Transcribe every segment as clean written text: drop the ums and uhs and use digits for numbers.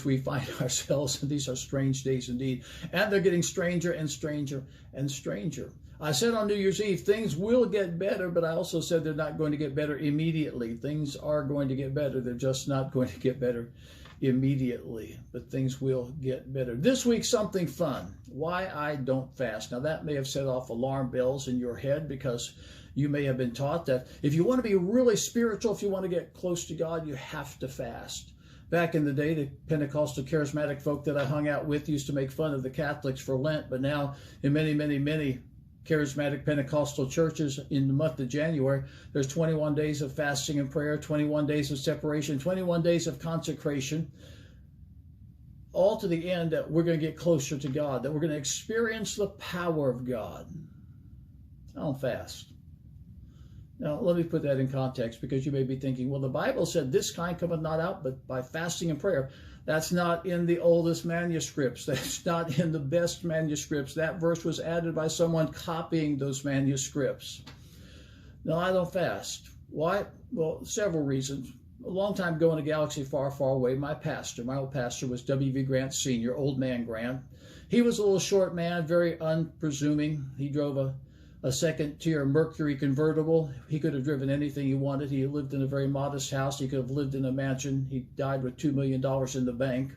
we find ourselves, and these are strange days indeed, and they're getting stranger and stranger and stranger. I said on New Year's Eve, things will get better, but I also said they're not going to get better immediately. Things are going to get better. They're just not going to get better immediately, but things will get better. This week, something fun. Why I don't fast. Now, that may have set off alarm bells in your head, because you may have been taught that if you want to be really spiritual, if you want to get close to God, you have to fast. Back in the day, the Pentecostal charismatic folk that I hung out with used to make fun of the Catholics for Lent, but now in many, many, many charismatic Pentecostal churches in the month of January, there's 21 days of fasting and prayer, 21 days of separation, 21 days of consecration, all to the end that we're going to get closer to God, that we're going to experience the power of God. I don't fast. Now, let me put that in context, because you may be thinking, well, the Bible said this kind cometh not out but by fasting and prayer. That's not in the oldest manuscripts. That's not in the best manuscripts. That verse was added by someone copying those manuscripts. No, I don't fast. Why? Well, several reasons. A long time ago in a galaxy far, far away, my old pastor was W.V. Grant Sr., Old Man Grant. He was a little short man, very unpresuming. He drove a second-tier Mercury convertible. He could have driven anything he wanted. He lived in a very modest house. He could have lived in a mansion. He died with $2 million in the bank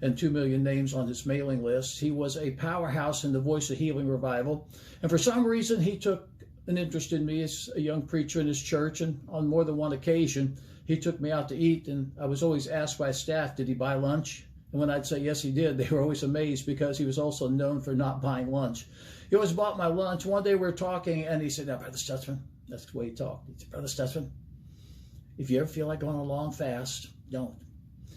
and 2 million names on his mailing list. He was a powerhouse in the Voice of Healing revival. And for some reason, he took an interest in me as a young preacher in his church. And on more than one occasion, he took me out to eat. And I was always asked by staff, did he buy lunch? And when I'd say, yes, he did, they were always amazed, because he was also known for not buying lunch. He always bought my lunch. One day we were talking, and he said, now, Brother Stutzman, that's the way he talked. He said, Brother Stutzman, if you ever feel like going on a long fast, don't.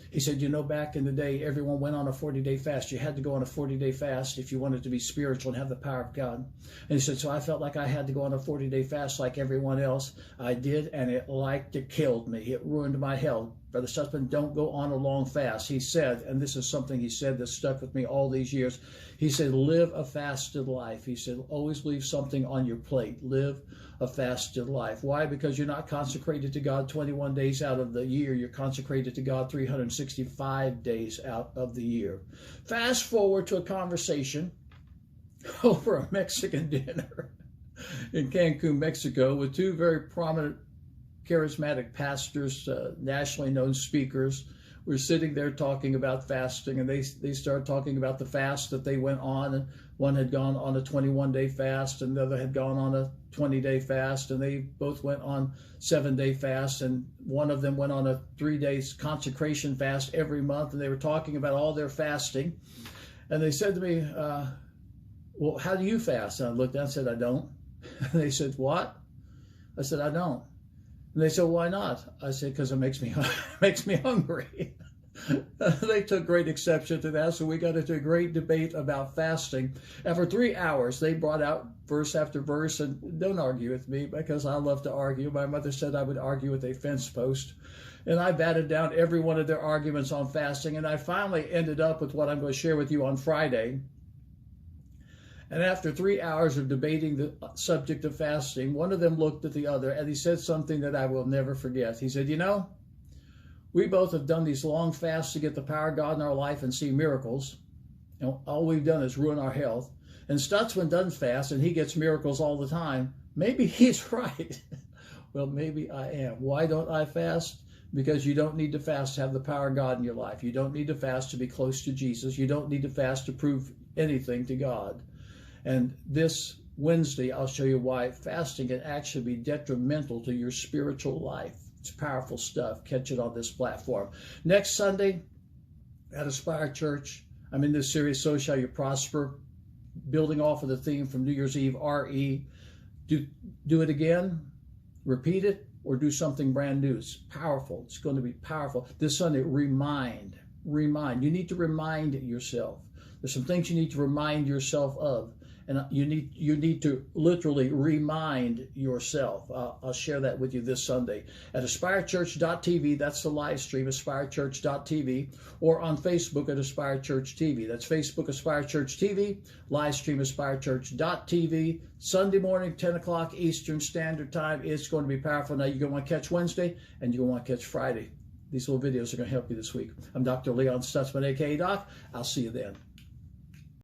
He said, you know, back in the day, everyone went on a 40-day fast. You had to go on a 40-day fast if you wanted to be spiritual and have the power of God. And he said, so I felt like I had to go on a 40-day fast like everyone else. I did, and it killed me. It ruined my health. Brother Stutzman, don't go on a long fast. He said, and this is something he said that stuck with me all these years. He said, live a fasted life. He said, always leave something on your plate. Live a fasted life. Why? Because you're not consecrated to God 21 days out of the year. You're consecrated to God 365 days out of the year. Fast forward to a conversation over a Mexican dinner in Cancun, Mexico, with two very prominent charismatic pastors, nationally known speakers. We're sitting there talking about fasting, and they started talking about the fast that they went on. And one had gone on a 21-day fast, and the other had gone on a 20-day fast, and they both went on 7-day fast, and one of them went on a 3-day consecration fast every month, and they were talking about all their fasting. And they said to me, well, how do you fast? And I looked down and said, I don't. And they said, what? I said, I don't. And they said, why not? I said, because it makes me hungry. They took great exception to that, so we got into a great debate about fasting. And for 3 hours, they brought out verse after verse, and don't argue with me, because I love to argue. My mother said I would argue with a fence post. And I batted down every one of their arguments on fasting, and I finally ended up with what I'm going to share with you on Friday. And after 3 hours of debating the subject of fasting, one of them looked at the other, and he said something that I will never forget. He said, you know, we both have done these long fasts to get the power of God in our life and see miracles. And all we've done is ruin our health. And Stutzman doesn't fast, and he gets miracles all the time. Maybe he's right. Well, maybe I am. Why don't I fast? Because you don't need to fast to have the power of God in your life. You don't need to fast to be close to Jesus. You don't need to fast to prove anything to God. And this Wednesday, I'll show you why fasting can actually be detrimental to your spiritual life. It's powerful stuff. Catch it on this platform. Next Sunday at Aspire Church, I'm in this series, So Shall You Prosper, building off of the theme from New Year's Eve, R.E. Do it again, repeat it, or do something brand new. It's powerful. It's going to be powerful. This Sunday, remind. You need to remind yourself. There's some things you need to remind yourself of. And you need to literally remind yourself. I'll share that with you this Sunday at AspireChurch.tv. That's the live stream, AspireChurch.tv, or on Facebook at Aspire Church TV. That's Facebook, Aspire Church TV, live stream, AspireChurch.tv. Sunday morning, 10 o'clock Eastern Standard Time. It's going to be powerful. Now, you're going to want to catch Wednesday, and you're going to want to catch Friday. These little videos are going to help you this week. I'm Dr. Leon Stutzman, aka Doc. I'll see you then.